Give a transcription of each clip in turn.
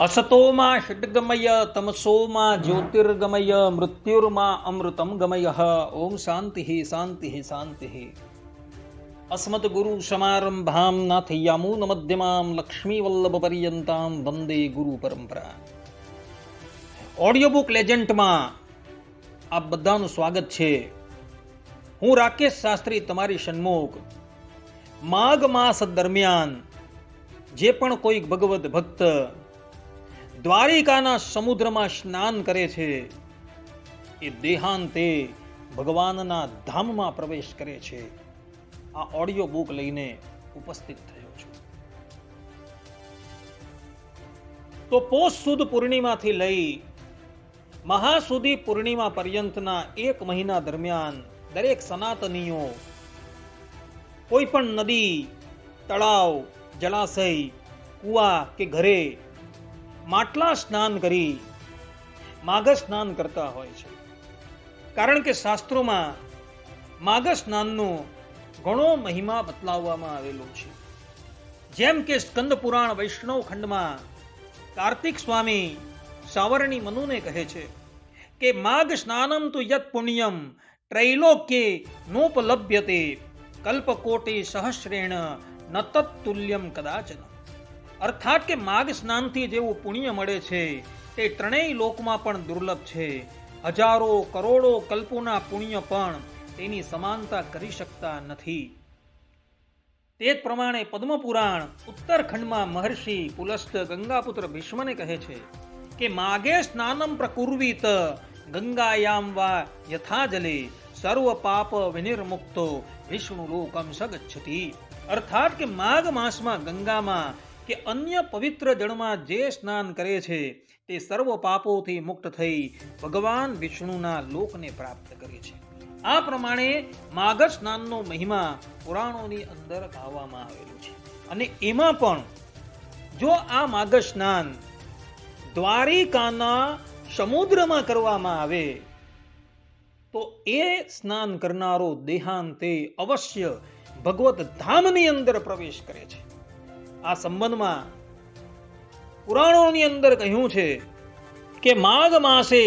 असतोमा षड्गमय तमसोमा ज्योतिर्गमय मृत्युर्मा अमृतम गमय। ओम शांति शांति शांति। अस्मत् गुरु समारंभां नाथयामून मध्यमां लक्ष्मीवल्लभ पर्यंतां वंदे गुरु પરંપરા। ઓડિયો બુક લેજન્ડમાં આપ બધાનું સ્વાગત છે। હું રાકેશ શાસ્ત્રી તમારી સન્મુખ માઘ માસ દરમિયાન જે પણ કોઈ ભગવદ ભક્ત દ્વારિકાના સમુદ્રમાં સ્નાન કરે છે એ દેહાંતે ભગવાનના ધામમાં પ્રવેશ કરે છે। આ ઓડિયો બુક લઈને ઉપસ્થિત થયો છું। તો પોષ સુદ પૂર્ણિમાથી લઈ મહાસુદી પૂર્ણિમા પર્યંતના 1 મહિના દરમિયાન દરેક સનાતનીઓ કોઈ પણ નદી, તળાવ, જળાશય, કુવા કે ઘરે માટલા સ્નાન કરી માઘ સ્નાન કરતા હોય છે। કારણ કે શાસ્ત્રોમાં માઘ સ્નાનનો ઘણો મહિમા બતલાવવામાં આવેલો છે। જેમ કે સ્કંદ પુરાણ વૈષ્ણવ ખંડમાં કાર્તિક સ્વામી સાવરણી મનુને કહે છે કે માઘ સ્નાનમ તુ યત પુણ્યમ ત્રૈલોક્યે નોપલભ્યતે કલ્પકોટી સહસ્રેણ ન તત્તુલ્યમ કદાચન। અર્થાત કે માઘ સ્નાનથી જેવું પુણ્ય મળે છે તે ત્રણેય લોકમાં પણ દુર્લભ છે। હજારો કરોડો કલ્પોના પુણ્ય પણ તેની સમાનતા કરી શકતા નથી। તે જ પ્રમાણે પદ્મપુરાણ ઉત્તરખંડમાં મહર્ષિ પુલસ્ત ગંગાપુત્ર ભીષ્મને કહે છે કે માઘે સ્નાનમ પ્રકુર્વીત ગંગાયામ વા યથા જલે સર્વ પાપ વિનિર્મુક્તો વિષ્ણુ લોકમ સગચ્છતિ। અર્થાત કે માઘ માસમાં ગંગામાં કે અન્ય પવિત્ર જળમાં જે સ્નાન કરે છે તે સર્વ પાપોથી મુક્ત થઈ ભગવાન વિષ્ણુના લોકને પ્રાપ્ત કરે છે। આ પ્રમાણે માઘ સ્નાનનો મહિમા પુરાણોની અંદર કહેવામાં આવેલો છે। અને એમાં પણ જો આ માઘ સ્નાન દ્વારિકાના સમુદ્રમાં કરવામાં આવે તો એ સ્નાન કરનારો દેહાંતે અવશ્ય ભગવત ધામની અંદર પ્રવેશ કરે છે। આ સંબંધમાં પુરાણોની અંદર કહ્યું છે કે માઘ માસે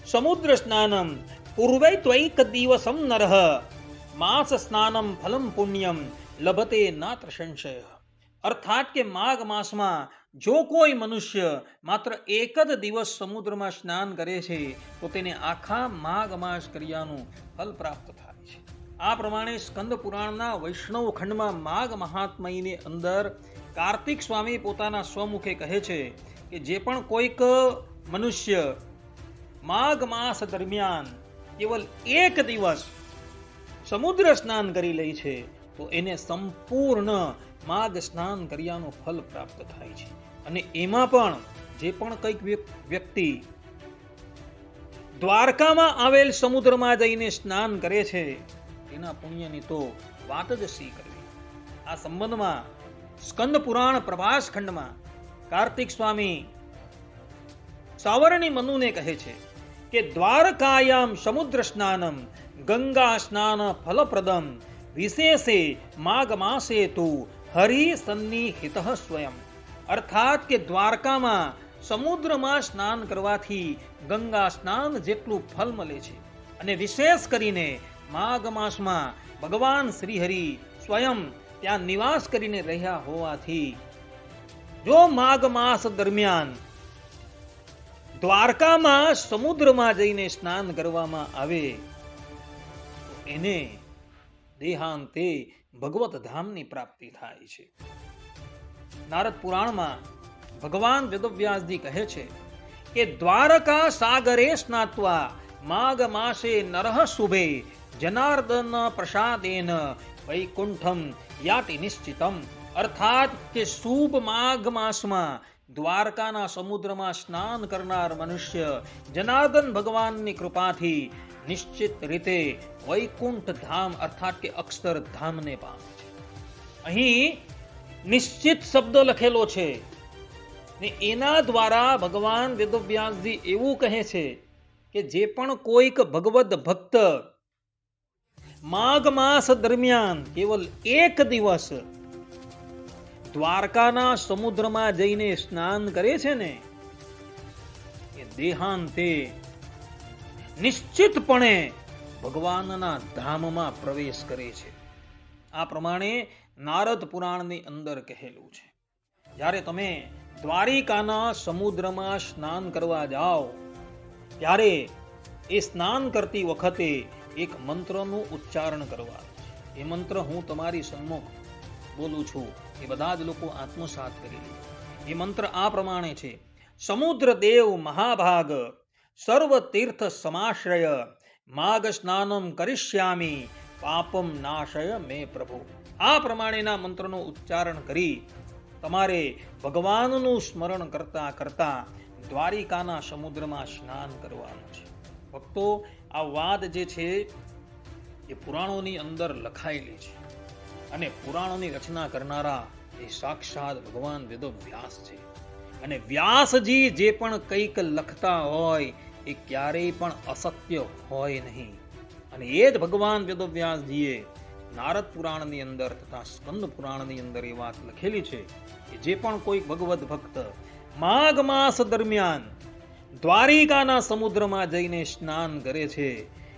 સમુદ્ર સ્નાનમ પૂર્વે ત્વૈક દિવસમ નરઃ માસ સ્નાનમ ફલમ પુણ્યમ લભતે નાત્ર સંશય। અર્થાત કે માઘ માસમાં જો કોઈ મનુષ્ય માત્ર એક જ દિવસ સમુદ્રમાં સ્નાન કરે છે તો તેને આખા માઘ માસ ક્રિયાનું ફલ પ્રાપ્ત થાય છે। આ પ્રમાણે સ્કંદ પુરાણના વૈષ્ણવ ખંડમાં માઘ મહાત્મયની અંદર કાર્તિક સ્વામી પોતાના સ્વમુખે કહે છે કે જે પણ કોઈક મનુષ્ય માઘ માસ દરમિયાન કેવલ એક દિવસ સમુદ્ર સ્નાન કરી લે છે તો એને સંપૂર્ણ માઘ સ્નાન કર્યાનું ફલ પ્રાપ્ત થાય છે। અને એમાં પણ જે પણ કંઈક વ્યક્તિ દ્વારકામાં આવેલ સમુદ્રમાં જઈને સ્નાન કરે છે તેના પુણ્યની તો વાત જ શી કરવી। આ સંબંધમાં સ્કંદ પુરાણ પ્રભાસ ખંડમાં કાર્તિક સ્વામી સાવરણી મનુને કહે છે કે દ્વારકાયામ સમુદ્ર સ્નાનમ ગંગા સ્નાન ફલપ્રદમ વિશેષે માઘ માસે તુ હરિ સન્નિહિત સ્વયં। અર્થાત કે દ્વારકામાં સમુદ્રમાં સ્નાન કરવાથી ગંગા સ્નાન જેટલું ફલ મળે છે। અને વિશેષ કરીને માઘ માસમાં ભગવાન શ્રી હરિ સ્વયં ત્યાં નિવાસ કરીને રહ્યા હોવાથી જો માઘ માસ દરમિયાન દ્વારકામાં સમુદ્રમાં જઈને સ્નાન કરવામાં આવે તો એને દેહાંતે ભગવત ધામની પ્રાપ્તિ થાય છે। નારદ પુરાણમાં ભગવાન વેદવ્યાસજી કહે છે કે દ્વારકા સાગરે સ્નાત્વા માઘ માસે નરઃ શુભે જનાર્દન પ્રસાદેન વૈકુંઠમ યાતિ નિશ્ચિતમ। અર્થાત કે શુભ માઘ માસમાં દ્વારકાના સમુદ્રમાં સ્નાન કરનાર મનુષ્ય જનાર્દન ભગવાનની કૃપાથી નિશ્ચિત રીતે વૈકુંઠ ધામ અર્થાત કે અક્ષરધામને પામે છે। અહીં નિશ્ચિત શબ્દ લખેલો છે ને એના દ્વારા ભગવાન વેદવ્યાસજી એવું કહે છે કે જે પણ કોઈક ભગવદ ભક્ત માઘ માસ દરમિયાન કેવલ એક દિવસ દ્વારકાના સમુદ્રમાં જઈને સ્નાન કરે છે ને દેહાંતે નિશ્ચિતપણે ભગવાનના ધામમાં પ્રવેશ કરે છે. આ પ્રમાણે નારદ પુરાણની અંદર કહેલું છે. જ્યારે તમે દ્વારિકાના સમુદ્રમાં સ્નાન કરવા જાઓ ત્યારે એ સ્નાન કરતી વખતે એક મંત્રનું ઉચ્ચારણ કરવાનું છે. એ મંત્ર હું તમારી સન્મુખ બોલું છું, એ બધા જ લોકો આત્મસાત કરી લે. એ મંત્ર આ પ્રમાણે છે: સમુદ્ર દેવ મહાભાગ સર્વ તીર્થ સમાશ્રય માગ સ્નાનમ કરિષ્યામિ પાપમ નાશય મે પ્રભુ. આ પ્રમાણેના મંત્રનું ઉચ્ચારણ કરી તમારે ભગવાનનું સ્મરણ કરતા કરતા દ્વારિકાના સમુદ્રમાં સ્નાન કરવાનું છે. ભક્તો, આ વાત જે છે એ પુરાણોની અંદર લખાયેલી છે અને પુરાણોની રચના કરનારા એ સાક્ષાત ભગવાન વેદવ્યાસ છે. અને વ્યાસજી જે પણ કંઈક લખતા હોય એ ક્યારેય પણ અસત્ય હોય નહીં. અને એ જ ભગવાન વેદવ્યાસજીએ નારદ પુરાણની અંદર તથા સ્કંદ પુરાણની અંદર એ વાત લખેલી છે કે જે પણ કોઈ ભગવદ ભક્ત માઘ માસ દરમિયાન દ્વારિકાના સમુદ્રમાં જઈને સ્નાન કરે છે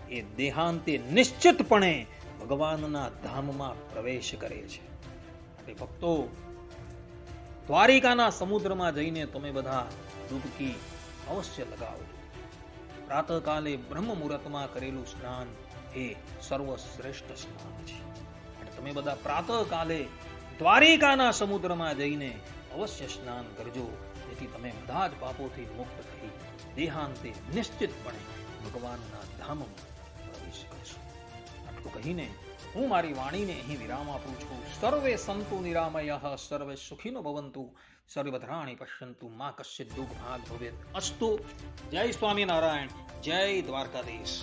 એ દેહાંતે નિશ્ચિતપણે ભગવાનના ધામમાં પ્રવેશ કરે છે. એટલે ભક્તો, દ્વારિકાના સમુદ્રમાં જઈને તમે બધા ડૂબકી અવશ્ય લગાવો. પ્રાતઃકાલે બ્રહ્મ મુહૂર્તમાં કરેલું સ્નાન એ સર્વશ્રેષ્ઠ સ્નાન છે. અને તમે બધા પ્રાતઃકાલે દ્વારિકાના સમુદ્રમાં જઈને અવશ્ય સ્નાન કરજો, જેથી તમે બધા જ પાપોથી મુક્ત થઈ દેહાંતે નિશ્ચિતપણે ભગવાનના ધામમાં પ્રવેશ કરશો. આટલું કહીને હું મારી વાણીને અહીં વિરામ આપું છું. સર્વે સંતુ નિરામયઃ સર્વે સુખીનો ભવંતુ સર્વભદ્રાણિ પશ્યન્તુ મા કશ્ચિદ દુઃખ ભાગ ભવેત અસ્તુ. જય સ્વામિનારાયણ, જય દ્વારકાધીશ.